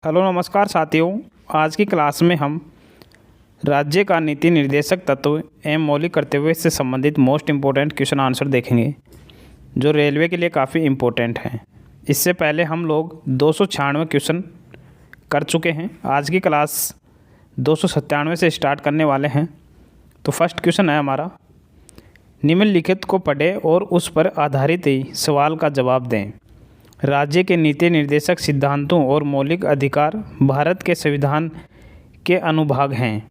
Hello नमस्कार साथियों। आज की क्लास में हम राज्य का नीति निर्देशक तत्व एवं मौलिक कर्तव्य से संबंधित मोस्ट इम्पोर्टेंट क्वेश्चन आंसर देखेंगे जो रेलवे के लिए काफ़ी इम्पोर्टेंट हैं। इससे पहले हम लोग 296 क्वेश्चन कर चुके हैं। आज की क्लास 297 से स्टार्ट करने वाले हैं। तो फर्स्ट क्वेश्चन है हमारा, निम्नलिखित को पढ़ें और उस पर आधारित ही सवाल का जवाब दें। राज्य के नीति निर्देशक सिद्धांतों और मौलिक अधिकार भारत के संविधान के अनुभाग हैं।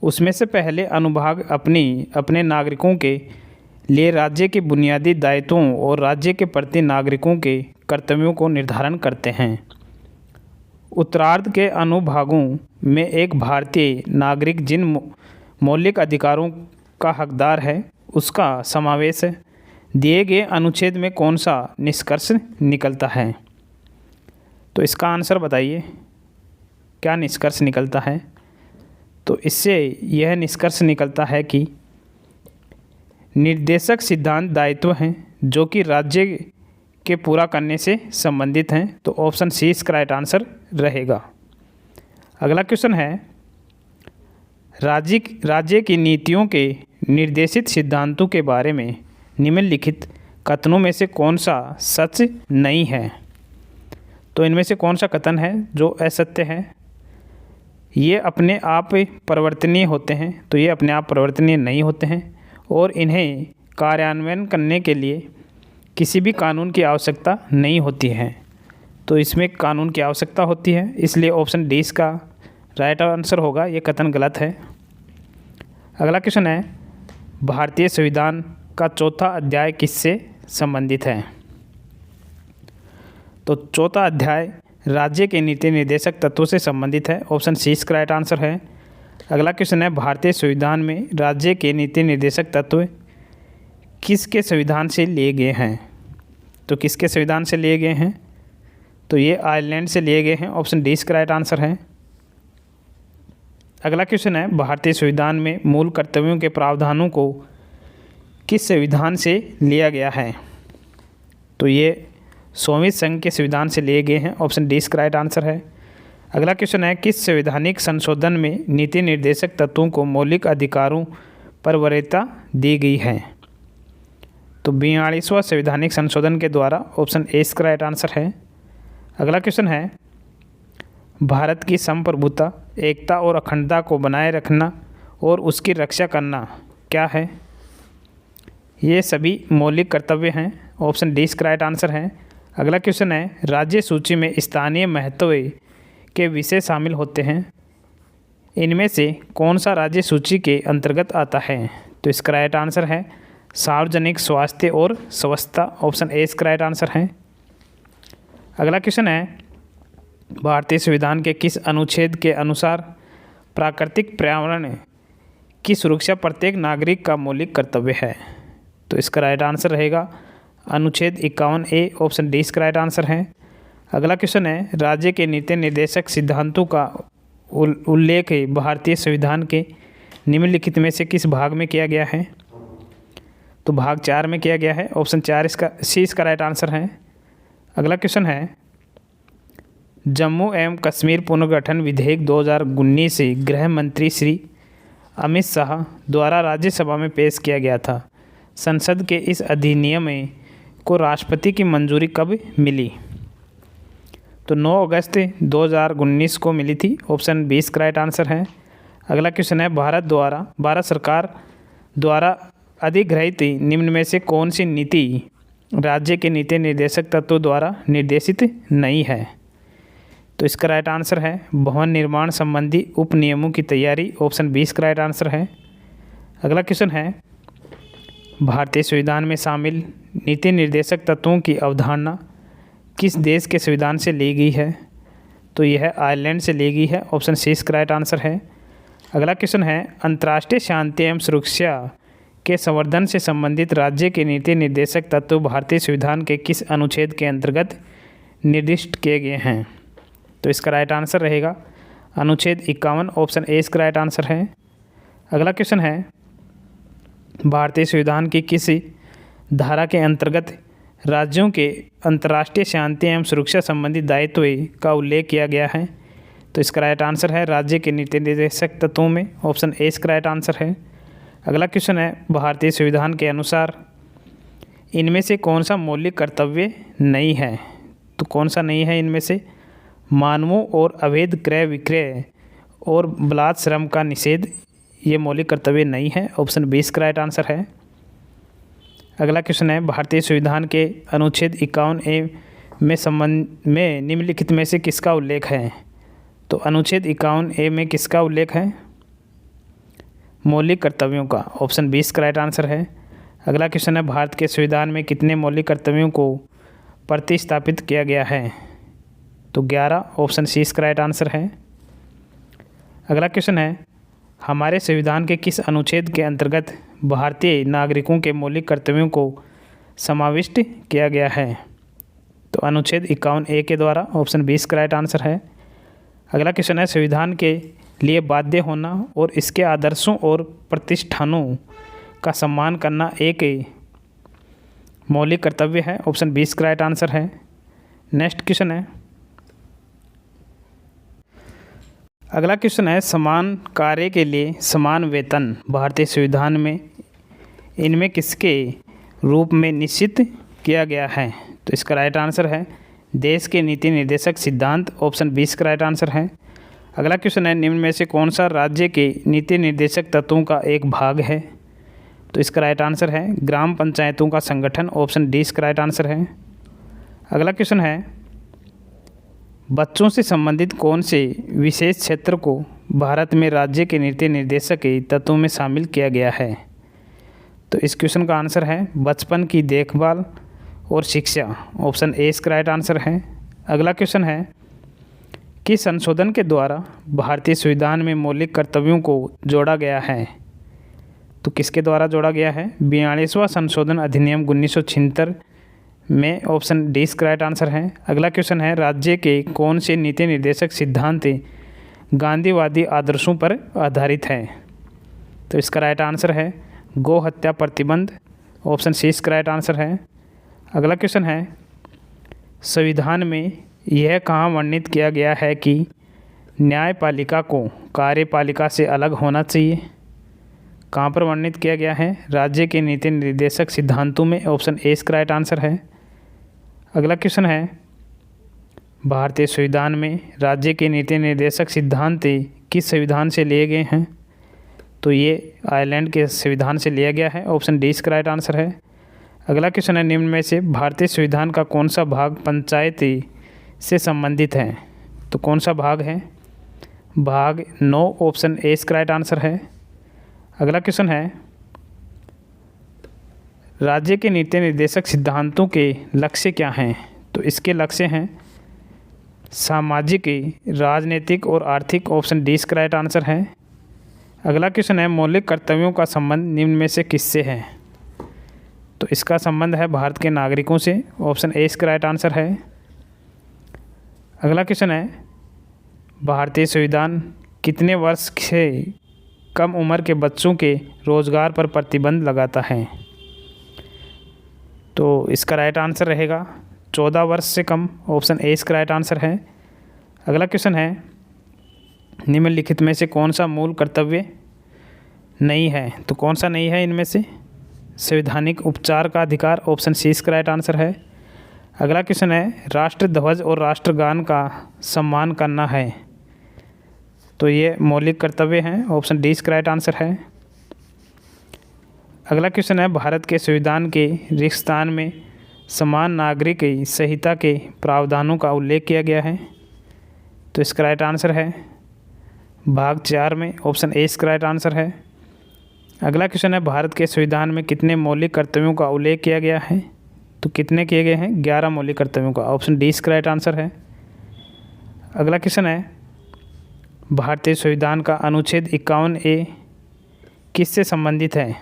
उसमें से पहले अनुभाग अपने नागरिकों के लिए राज्य के बुनियादी दायित्वों और राज्य के प्रति नागरिकों के कर्तव्यों को निर्धारण करते हैं। उत्तरार्ध के अनुभागों में एक भारतीय नागरिक जिन मौलिक अधिकारों का हकदार है उसका समावेश है। दिए गए अनुच्छेद में कौन सा निष्कर्ष निकलता है? तो इसका आंसर बताइए, क्या निष्कर्ष निकलता है? तो इससे यह निष्कर्ष निकलता है कि निर्देशक सिद्धांत दायित्व हैं जो कि राज्य के पूरा करने से संबंधित हैं। तो ऑप्शन सी इसका राइट आंसर रहेगा। अगला क्वेश्चन है, राज्य की नीतियों के निर्देशित सिद्धांतों के बारे में निम्नलिखित कथनों में से कौन सा सच नहीं है? तो इनमें से कौन सा कथन है जो असत्य है? ये अपने आप परिवर्तनीय होते हैं, तो ये अपने आप परिवर्तनीय नहीं होते हैं और इन्हें कार्यान्वयन करने के लिए किसी भी कानून की आवश्यकता नहीं होती है। तो इसमें कानून की आवश्यकता होती है, इसलिए ऑप्शन डी इसका राइट आंसर होगा। ये कथन गलत है। अगला क्वेश्चन है, भारतीय संविधान का चौथा अध्याय किससे संबंधित है? तो चौथा अध्याय राज्य के नीति निर्देशक तत्वों से संबंधित है। ऑप्शन सी इसका राइट आंसर है। अगला क्वेश्चन है, भारतीय संविधान में राज्य के नीति निर्देशक तत्व किसके संविधान से लिए गए हैं? तो किसके संविधान से लिए गए हैं? तो ये आयरलैंड से लिए गए हैं। ऑप्शन डी इसका राइट आंसर है। अगला क्वेश्चन है, भारतीय संविधान में मूल कर्तव्यों के प्रावधानों को किस संविधान से लिया गया है? तो ये सोवियत संघ के संविधान से लिए गए हैं। ऑप्शन डी इसका राइट आंसर है। अगला क्वेश्चन है, किस संवैधानिक संशोधन में नीति निर्देशक तत्वों को मौलिक अधिकारों पर वरीयता दी गई है? तो 42वां संवैधानिक संशोधन के द्वारा। ऑप्शन ए इसका राइट आंसर है। अगला क्वेश्चन है, भारत की संप्रभुता, एकता और अखंडता को बनाए रखना और उसकी रक्षा करना क्या है? ये सभी मौलिक कर्तव्य हैं। ऑप्शन डी इसका राइट आंसर है। अगला क्वेश्चन है, राज्य सूची में स्थानीय महत्व के विषय शामिल होते हैं। इनमें से कौन सा राज्य सूची के अंतर्गत आता है? तो इसका राइट आंसर है सार्वजनिक स्वास्थ्य और स्वच्छता। ऑप्शन ए इसका राइट आंसर है। अगला क्वेश्चन है, भारतीय संविधान के किस अनुच्छेद के अनुसार प्राकृतिक पर्यावरण की सुरक्षा प्रत्येक नागरिक का मौलिक कर्तव्य है? तो इसका राइट आंसर रहेगा अनुच्छेद 51A। ऑप्शन डी इसका राइट आंसर है। अगला क्वेश्चन है, राज्य के नीति निर्देशक सिद्धांतों का उल्लेख भारतीय संविधान के निम्नलिखित में से किस भाग में किया गया है? तो भाग 4 में किया गया है। ऑप्शन 4 इसका सी इसका राइट आंसर है। अगला क्वेश्चन है, जम्मू एवं कश्मीर पुनर्गठन विधेयक 2019 से गृह मंत्री श्री अमित शाह द्वारा राज्यसभा में पेश किया गया था। संसद के इस अधिनियम को राष्ट्रपति की मंजूरी कब मिली? तो 9 अगस्त 2019 को मिली थी। ऑप्शन 20 का राइट आंसर है। अगला क्वेश्चन है, भारत सरकार द्वारा अधिग्रहित निम्न में से कौन सी नीति राज्य के नीति निर्देशक तत्वों द्वारा निर्देशित नहीं है? तो इसका राइट आंसर है भवन निर्माण संबंधी उप नियमों की तैयारी। ऑप्शन 20 का राइट आंसर है। अगला क्वेश्चन है, भारतीय संविधान में शामिल नीति निर्देशक तत्वों की अवधारणा किस देश के संविधान से ली गई है? तो यह आयरलैंड से ली गई है। ऑप्शन सी इसका राइट आंसर है। अगला क्वेश्चन है, अंतर्राष्ट्रीय शांति एवं सुरक्षा के संवर्धन से संबंधित राज्य के नीति निर्देशक तत्व भारतीय संविधान के किस अनुच्छेद के अंतर्गत निर्दिष्ट किए गए हैं? तो इसका राइट आंसर रहेगा अनुच्छेद 51। ऑप्शन ए इसका राइट आंसर है। अगला क्वेश्चन है, भारतीय संविधान की किस धारा के अंतर्गत राज्यों के अंतर्राष्ट्रीय शांति एवं सुरक्षा संबंधी दायित्व का उल्लेख किया गया है? तो इसका राइट आंसर है राज्य के नीति निर्देशक तत्वों में, ऑप्शन ए इसका राइट आंसर है। अगला क्वेश्चन है, भारतीय संविधान के अनुसार इनमें से कौन सा मौलिक कर्तव्य नहीं है? तो कौन सा नहीं है इनमें से? मानवों और अवैध क्रय विक्रय और बलात् श्रम का निषेध, ये मौलिक कर्तव्य नहीं है, ऑप्शन बी इसका राइट आंसर है। अगला क्वेश्चन है, भारतीय संविधान के अनुच्छेद 51A में संबंध में निम्नलिखित में से किसका उल्लेख है? तो अनुच्छेद 51A में किसका उल्लेख है? मौलिक कर्तव्यों का, ऑप्शन 20 का राइट आंसर है। अगला क्वेश्चन है, भारत के संविधान में कितने मौलिक कर्तव्यों को प्रतिस्थापित किया गया है? तो 11, ऑप्शन सी इसका राइट आंसर है। अगला क्वेश्चन है, हमारे संविधान के किस अनुच्छेद के अंतर्गत भारतीय नागरिकों के मौलिक कर्तव्यों को समाविष्ट किया गया है? तो अनुच्छेद 51A के द्वारा, ऑप्शन 20 का राइट आंसर है। अगला क्वेश्चन है, संविधान के लिए बाध्य होना और इसके आदर्शों और प्रतिष्ठानों का सम्मान करना एक मौलिक कर्तव्य है, ऑप्शन 20 का राइट आंसर है। नेक्स्ट क्वेश्चन है, अगला क्वेश्चन है, समान कार्य के लिए समान वेतन भारतीय संविधान में इनमें किसके रूप में निश्चित किया गया है? तो इसका राइट आंसर है देश के नीति निर्देशक सिद्धांत, ऑप्शन 20 का राइट आंसर है। अगला क्वेश्चन है, निम्न में से कौन सा राज्य के नीति निर्देशक तत्वों का एक भाग है? तो इसका राइट आंसर है ग्राम पंचायतों का संगठन, ऑप्शन डी इसका राइट आंसर है। अगला क्वेश्चन है, बच्चों से संबंधित कौन से विशेष क्षेत्र को भारत में राज्य के नीति निर्देशक के तत्वों में शामिल किया गया है? तो इस क्वेश्चन का आंसर है बचपन की देखभाल और शिक्षा, ऑप्शन ए इसका राइट आंसर है। अगला क्वेश्चन है, किस संशोधन के द्वारा भारतीय संविधान में मौलिक कर्तव्यों को जोड़ा गया है? तो किसके द्वारा जोड़ा गया है? 42वां संशोधन अधिनियम 1976 में, ऑप्शन डी इसका राइट आंसर है। अगला क्वेश्चन है, राज्य के कौन से नीति निर्देशक सिद्धांत गांधीवादी आदर्शों पर आधारित है? तो इसका राइट आंसर है गौ हत्या प्रतिबंध, ऑप्शन सी इसका राइट आंसर है। अगला क्वेश्चन है, संविधान में यह कहाँ वर्णित किया गया है कि न्यायपालिका को कार्यपालिका से अलग होना चाहिए? कहाँ पर वर्णित किया गया है? राज्य के नीति निर्देशक सिद्धांतों में, ऑप्शन ए इसका राइट आंसर है। अगला क्वेश्चन है, भारतीय संविधान में राज्य के नीति निर्देशक सिद्धांत किस संविधान से लिए गए हैं? तो ये आयरलैंड के संविधान से लिया गया है, ऑप्शन डी इसका राइट आंसर है। अगला क्वेश्चन है, निम्न में से भारतीय संविधान का कौन सा भाग पंचायती से संबंधित है? तो कौन सा भाग है? भाग 9, ऑप्शन ए इसका राइट आंसर है। अगला क्वेश्चन है, राज्य के नीति निर्देशक सिद्धांतों के लक्ष्य क्या हैं? तो इसके लक्ष्य हैं सामाजिक, राजनीतिक और आर्थिक, ऑप्शन डी इसका राइट आंसर है। अगला क्वेश्चन है, मौलिक कर्तव्यों का संबंध निम्न में से किससे है? तो इसका संबंध है भारत के नागरिकों से, ऑप्शन ए इसका राइट आंसर है। अगला क्वेश्चन है, भारतीय संविधान कितने वर्ष से कम उम्र के बच्चों के रोजगार पर प्रतिबंध लगाता है? तो इसका राइट आंसर रहेगा 14 वर्ष से कम, ऑप्शन ए इसका राइट आंसर है। अगला क्वेश्चन है, निम्नलिखित में से कौन सा मूल कर्तव्य नहीं है? तो कौन सा नहीं है इनमें से? संवैधानिक उपचार का अधिकार, ऑप्शन सी इसका राइट आंसर है। अगला क्वेश्चन है, राष्ट्र ध्वज और राष्ट्रगान का सम्मान करना है, तो ये मौलिक कर्तव्य हैं, ऑप्शन डी इसका राइट आंसर है। अगला क्वेश्चन है, भारत के संविधान के रिक्तस्थान में समान नागरिक संहिता के प्रावधानों का उल्लेख किया गया है, तो इसका राइट आंसर है भाग 4 में, ऑप्शन ए इसका राइट आंसर है। अगला क्वेश्चन है, भारत के संविधान में कितने मौलिक कर्तव्यों का उल्लेख किया गया है? तो कितने किए गए हैं? 11 मौलिक कर्तव्यों का, ऑप्शन डी इसका राइट आंसर है। अगला क्वेश्चन है, भारतीय संविधान का अनुच्छेद 51A किससे संबंधित है?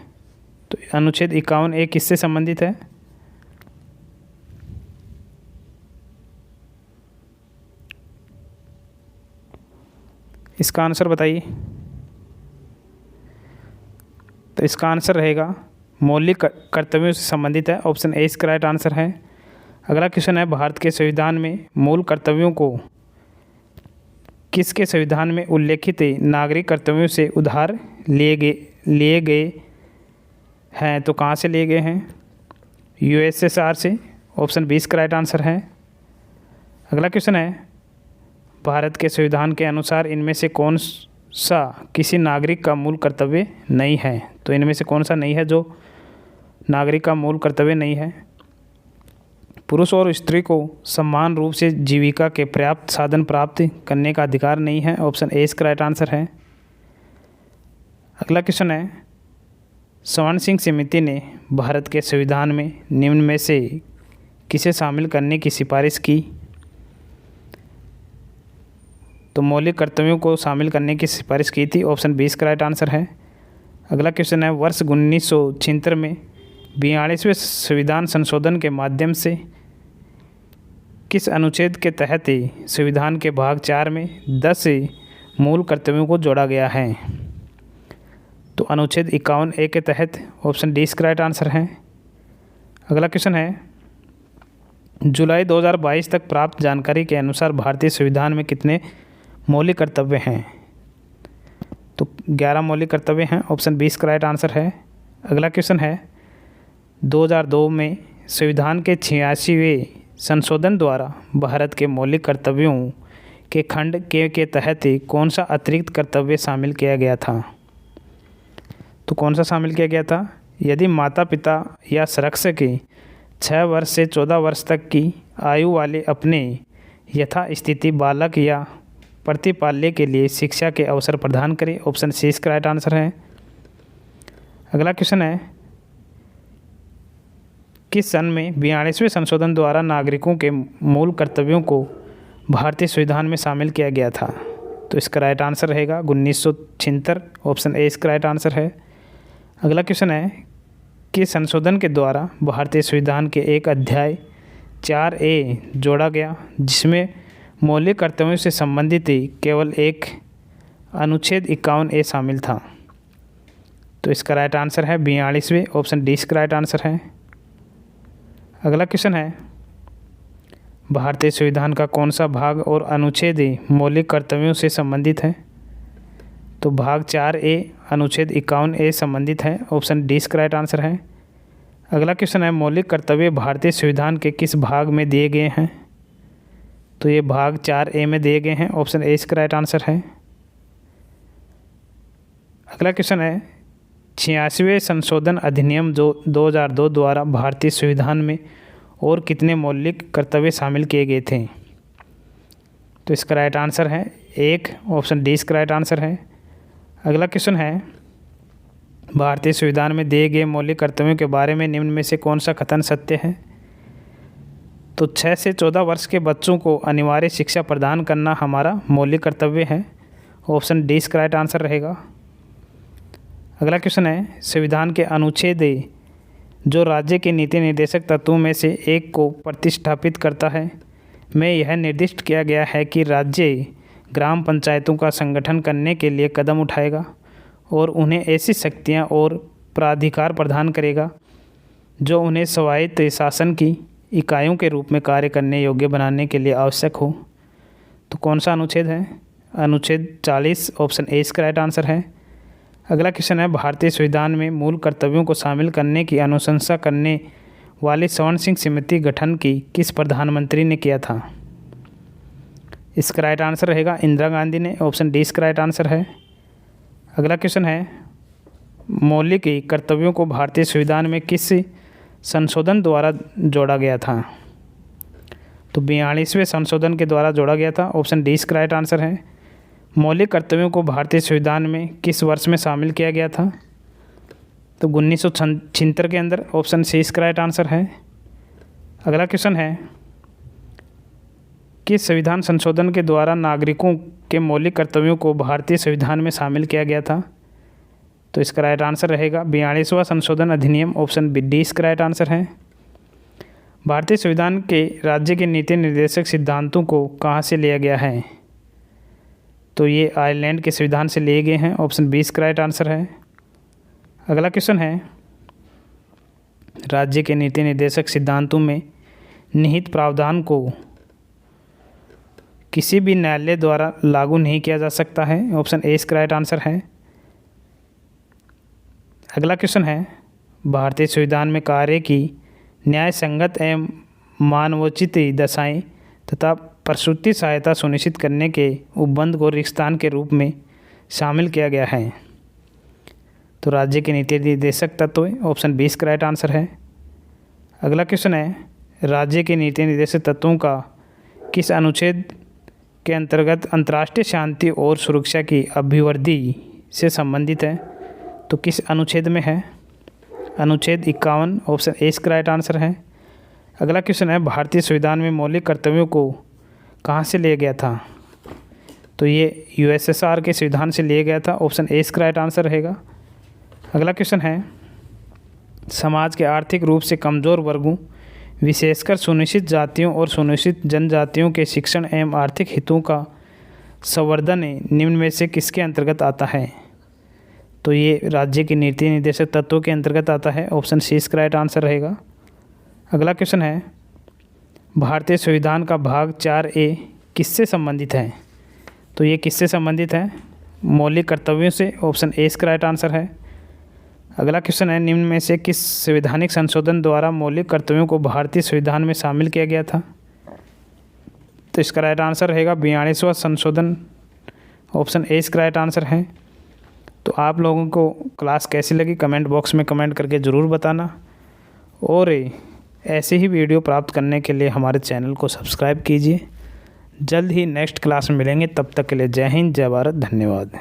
तो अनुच्छेद 51A किससे संबंधित है? इसका आंसर बताइए। तो इसका आंसर रहेगा मौलिक कर्तव्यों से संबंधित है, ऑप्शन ए इसका राइट आंसर है। अगला क्वेश्चन है, भारत के संविधान में मूल कर्तव्यों को किसके संविधान में उल्लेखित नागरिक कर्तव्यों से उधार लिए गए हैं? तो कहाँ से लिए गए हैं? यूएसएसआर से। ऑप्शन 20 का राइट आंसर है। अगला क्वेश्चन है, भारत के संविधान के अनुसार इनमें से कौन सा किसी नागरिक का मूल कर्तव्य नहीं है? तो इनमें से कौन सा नहीं है जो नागरिक का मूल कर्तव्य नहीं है? पुरुष और स्त्री को समान रूप से जीविका के पर्याप्त साधन प्राप्त करने का अधिकार नहीं है। ऑप्शन ए इसका राइट आंसर है। अगला क्वेश्चन है, स्वर्ण सिंह समिति ने भारत के संविधान में निम्न में से किसे शामिल करने की सिफारिश की? तो मौलिक कर्तव्यों को शामिल करने की सिफारिश की थी। ऑप्शन 20 का राइट आंसर है। अगला क्वेश्चन है, वर्ष 1976 में 42वें संविधान संशोधन के माध्यम से किस अनुच्छेद के तहत संविधान के भाग 4 में 10 मूल कर्तव्यों को जोड़ा गया है? तो अनुच्छेद 51A के तहत। ऑप्शन डी इसका राइट आंसर है। अगला क्वेश्चन है, जुलाई 2022 तक प्राप्त जानकारी के अनुसार भारतीय संविधान में कितने मौलिक कर्तव्य हैं? तो 11 मौलिक कर्तव्य हैं। ऑप्शन 20 का राइट आंसर है। अगला क्वेश्चन है, 2002 में संविधान के 86वें संशोधन द्वारा भारत के मौलिक कर्तव्यों के खंड के तहत कौन सा अतिरिक्त कर्तव्य शामिल किया गया था? तो कौन सा शामिल किया गया था? यदि माता पिता या संरक्षक 6 वर्ष से 14 वर्ष तक की आयु वाले अपने यथास्थिति बालक या प्रतिपाल्य के लिए शिक्षा के अवसर प्रदान करें। ऑप्शन सी इसका राइट आंसर है। अगला क्वेश्चन है, किस सन में 42वें संशोधन द्वारा नागरिकों के मूल कर्तव्यों को भारतीय संविधान में शामिल किया गया था? तो इसका राइट आंसर रहेगा 1976। ऑप्शन ए इसका राइट आंसर है। अगला क्वेश्चन है, किस संशोधन के द्वारा भारतीय संविधान के एक अध्याय 4A जोड़ा गया जिसमें मौलिक कर्तव्यों से संबंधित केवल एक अनुच्छेद 51A शामिल था? तो इसका राइट आंसर है 42वें। ऑप्शन डी इसका राइट आंसर है। अगला क्वेश्चन है, भारतीय संविधान का कौन सा भाग और अनुच्छेद मौलिक कर्तव्यों से संबंधित है? तो भाग 4A अनुच्छेद 51A संबंधित है। ऑप्शन डी इसका राइट आंसर है। अगला क्वेश्चन है, मौलिक कर्तव्य भारतीय संविधान के किस भाग में दिए गए हैं? तो ये भाग 4A में दिए गए हैं। ऑप्शन ए इसका राइट आंसर है। अगला क्वेश्चन है, 86वें संशोधन अधिनियम जो 2002 द्वारा भारतीय संविधान में और कितने मौलिक कर्तव्य शामिल किए गए थे? तो इसका राइट आंसर है 1। ऑप्शन डी इसका राइट आंसर है। अगला क्वेश्चन है, भारतीय संविधान में दिए गए मौलिक कर्तव्यों के बारे में निम्न में से कौन सा कथन सत्य है? तो 6 से 14 वर्ष के बच्चों को अनिवार्य शिक्षा प्रदान करना हमारा मौलिक कर्तव्य है। ऑप्शन डी इसका राइट आंसर रहेगा। अगला क्वेश्चन है, संविधान के अनुच्छेद जो राज्य के नीति निर्देशक तत्वों में से एक को प्रतिस्थापित करता है में यह निर्दिष्ट किया गया है कि राज्य ग्राम पंचायतों का संगठन करने के लिए कदम उठाएगा और उन्हें ऐसी शक्तियां और प्राधिकार प्रदान करेगा जो उन्हें स्वायत्त शासन की इकाइयों के रूप में कार्य करने योग्य बनाने के लिए आवश्यक हो। तो कौन सा अनुच्छेद है? अनुच्छेद 40। ऑप्शन ए इसका राइट आंसर है। अगला क्वेश्चन है, भारतीय संविधान में मूल कर्तव्यों को शामिल करने की अनुशंसा करने वाली स्वर्ण सिंह समिति गठन की किस प्रधानमंत्री ने किया था? इसका राइट आंसर रहेगा इंदिरा गांधी ने। ऑप्शन डी इसका राइट आंसर है। अगला क्वेश्चन है, मौलिक कर्तव्यों को भारतीय संविधान में किस संशोधन द्वारा जोड़ा गया था? तो 42वें संशोधन के द्वारा जोड़ा गया था। ऑप्शन डी इसका राइट आंसर है। मौलिक कर्तव्यों को भारतीय संविधान में किस वर्ष में शामिल किया गया था? तो 1976 के अंदर। ऑप्शन सी इसका राइट आंसर है। अगला क्वेश्चन है, किस संविधान संशोधन के द्वारा नागरिकों के मौलिक कर्तव्यों को भारतीय संविधान में शामिल किया गया था? तो इसका राइट आंसर रहेगा 42वां संशोधन अधिनियम। ऑप्शन डी इसका राइट आंसर है। भारतीय संविधान के राज्य के नीति निर्देशक सिद्धांतों को कहाँ से लिया गया है? तो ये आयरलैंड के संविधान से लिए गए हैं। ऑप्शन 20 का राइट आंसर है। अगला क्वेश्चन है, राज्य के नीति निर्देशक सिद्धांतों में निहित प्रावधान को किसी भी न्यायालय द्वारा लागू नहीं किया जा सकता है। ऑप्शन ए इसका राइट आंसर है। अगला क्वेश्चन है, भारतीय संविधान में कार्य की न्याय संगत एवं मानवोचित दशाएं तथा प्रसूति सहायता सुनिश्चित करने के उपबंध को रिक्तस्थान के रूप में शामिल किया गया है। तो राज्य के नीति निर्देशक तत्व, ऑप्शन बी इसका राइट आंसर है। अगला क्वेश्चन है, राज्य के नीति निर्देशक तत्वों का किस अनुच्छेद के अंतर्गत अंतर्राष्ट्रीय शांति और सुरक्षा की अभिवृद्धि से संबंधित है? तो किस अनुच्छेद में है? अनुच्छेद 51, ऑप्शन ए इसका राइट आंसर है। अगला क्वेश्चन है, भारतीय संविधान में मौलिक कर्तव्यों को कहाँ से लिया गया था? तो ये यूएसएसआर के संविधान से लिया गया था। ऑप्शन ए इसका राइट आंसर रहेगा। अगला क्वेश्चन है, समाज के आर्थिक रूप से कमज़ोर वर्गों विशेषकर सुनिश्चित जातियों और सुनिश्चित जनजातियों के शिक्षण एवं आर्थिक हितों का संवर्धन निम्न में से किसके अंतर्गत आता है? तो ये राज्य के नीति निर्देशक तत्वों के अंतर्गत आता है। ऑप्शन सी इसका राइट आंसर रहेगा। अगला क्वेश्चन है, भारतीय संविधान का भाग 4A किससे संबंधित है? तो ये किससे संबंधित है? मौलिक कर्तव्यों से। ऑप्शन ए इसका राइट आंसर है। अगला क्वेश्चन है, निम्न में से किस संवैधानिक संशोधन द्वारा मौलिक कर्तव्यों को भारतीय संविधान में शामिल किया गया था? तो इसका राइट आंसर रहेगा 42वां संशोधन। ऑप्शन ए इसका राइट आंसर है। तो आप लोगों को क्लास कैसी लगी कमेंट बॉक्स में कमेंट करके ज़रूर बताना, और ऐसे ही वीडियो प्राप्त करने के लिए हमारे चैनल को सब्सक्राइब कीजिए। जल्द ही नेक्स्ट क्लास में मिलेंगे, तब तक के लिए जय हिंद, जय भारत, धन्यवाद।